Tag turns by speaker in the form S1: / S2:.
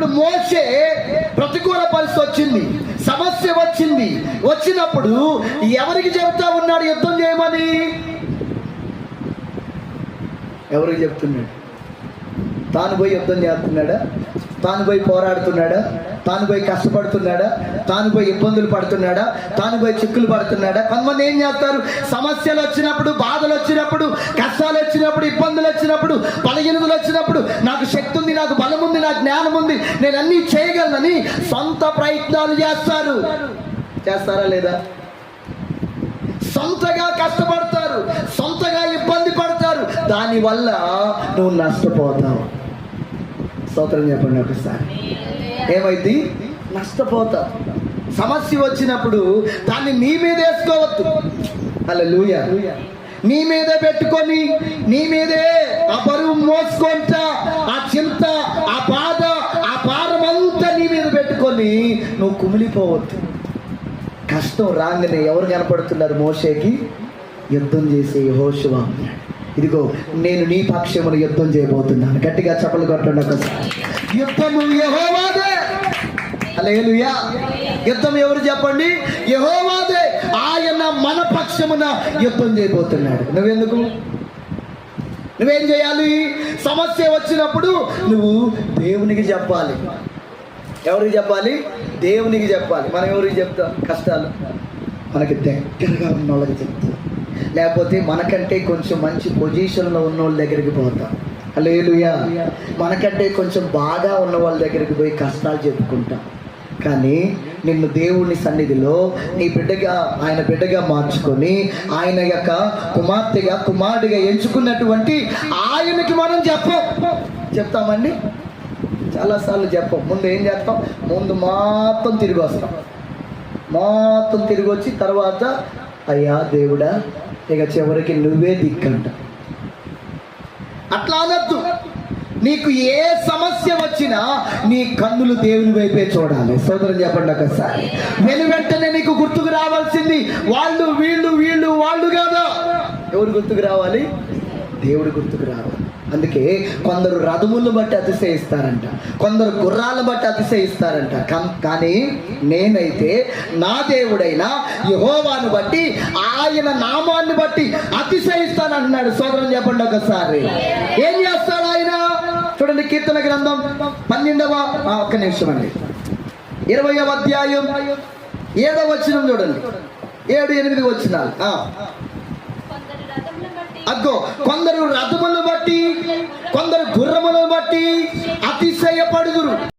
S1: ఇప్పుడు మోషే ప్రతికూల పరిస్థితి వచ్చింది, సమస్య వచ్చింది. వచ్చినప్పుడు ఎవరికి చెప్తా ఉన్నాడు యుద్ధం చేయమని? ఎవరికి చెప్తున్నాడు? తాను పోయి యుద్ధం చేస్తున్నాడా? తాను పోయి పోరాడుతున్నాడా? తాను పోయి కష్టపడుతున్నాడా? తాను పోయి ఇబ్బందులు పడుతున్నాడా? తాను పోయి చిక్కులు పడుతున్నాడా? కొంతమంది ఏం చేస్తారు, సమస్యలు వచ్చినప్పుడు, బాధలు వచ్చినప్పుడు, కష్టాలు వచ్చినప్పుడు, ఇబ్బందులు వచ్చినప్పుడు, బలహీనతలు వచ్చినప్పుడు నాకు శక్తి ఉంది, నాకు బలం ఉంది, నాకు జ్ఞానం ఉంది, నేను అన్నీ చేయగలనని సొంత ప్రయత్నాలు చేస్తారు. చేస్తారా లేదా? సొంతగా కష్టపడతారు, సొంతగా ఇబ్బంది పడతారు. దానివల్ల నువ్వు నష్టపోతావు. స్తోత్రం చెప్పండి ఒకసారి. ఏమైంది? నష్టపోతావు. సమస్య వచ్చినప్పుడు దాన్ని నీ మీద వేసుకోవద్దు. హల్లెలూయా. నీ మీదే పెట్టుకొని నీ మీదే ఆ బరువు మోసుకుంటా, ఆ చింత, ఆ బాధ, ఆ భారం అంతా నీ మీద పెట్టుకొని నువ్వు కుమిలిపోవద్దు. కష్టం రాగానే ఎవరు కనపడుతున్నారు మోషేకి? యుద్ధం చేసే యెహోషువ. ఇదిగో నేను నీ పక్షమును యుద్ధం చేయబోతున్నాను. గట్టిగా చప్పలు కొట్టండి ఒకసారి. యుద్ధము యెహోవాదే. హల్లెలూయా. యుద్ధం ఎవరు చెప్పండి? యెహోవాదే. ఆయన మన పక్షమున యుద్ధం చేయబోతున్నాడు. నువ్వేం చేయాలి? సమస్య వచ్చినప్పుడు నువ్వు దేవునికి చెప్పాలి. ఎవరికి చెప్పాలి? దేవునికి చెప్పాలి. మనం ఎవరికి చెప్తాం? కష్టాలు మనకి దగ్గరగా ఉన్న వాళ్ళకి చెప్తాం, లేకపోతే మనకంటే కొంచెం మంచి పొజిషన్లో ఉన్న వాళ్ళ దగ్గరికి పోతాం. హల్లెలూయా. మనకంటే కొంచెం బాగా ఉన్న వాళ్ళ దగ్గరికి పోయి కష్టాలు చెప్పుకుంటాం. కానీ నిన్ను దేవుని సన్నిధిలో నీ బిడ్డగా, ఆయన బిడ్డగా మార్చుకొని ఆయన యొక్క కుమార్తెగా, కుమారుడిగా ఎంచుకున్నటువంటి ఆయనకి మనం చెప్తామండి. చాలాసార్లు చెప్పం. ముందు ఏం చేస్తాం? ముందు మొత్తం తిరిగి వస్తాం. మొత్తం తిరిగి వచ్చి తర్వాత అయ్యా దేవుడా, ఇక చివరికి నువ్వే దిక్కంట. అట్లా అనద్దు. నీకు ఏ సమస్య వచ్చినా నీ కన్నులు దేవుని వైపే చూడాలి. సోదరులు చెప్పండి ఒకసారి. వెంటనే నీకు గుర్తుకు రావాల్సింది వాళ్ళు వీళ్ళు వీళ్ళు వాళ్ళు కాదా. ఎవరు గుర్తుకు రావాలి? దేవుడు గుర్తుకు రావాలి. అందుకే కొందరు రథములను బట్టి అతిశయిస్తారంట, కొందరు గుర్రాలను బట్టి అతిశయిస్తారంట. కానీ నేనైతే నా దేవుడైన యెహోవాను బట్టి, ఆయన నామాన్ని బట్టి అతిశయిస్తాను అంటున్నాడు. సోదరం చెప్పండి ఒకసారి. ఏం చేస్తాడు ఆయన? చూడండి, కీర్తన గ్రంథం 12వ ఒక్క నిమిషం అండి, 20వ అధ్యాయం 7వ వచనం చూడండి. 7-8 వచనాలు. అగ్గో కొందరు రథములను బట్టి, కొందరు గుర్రములను బట్టి అతిశయపడుదురు.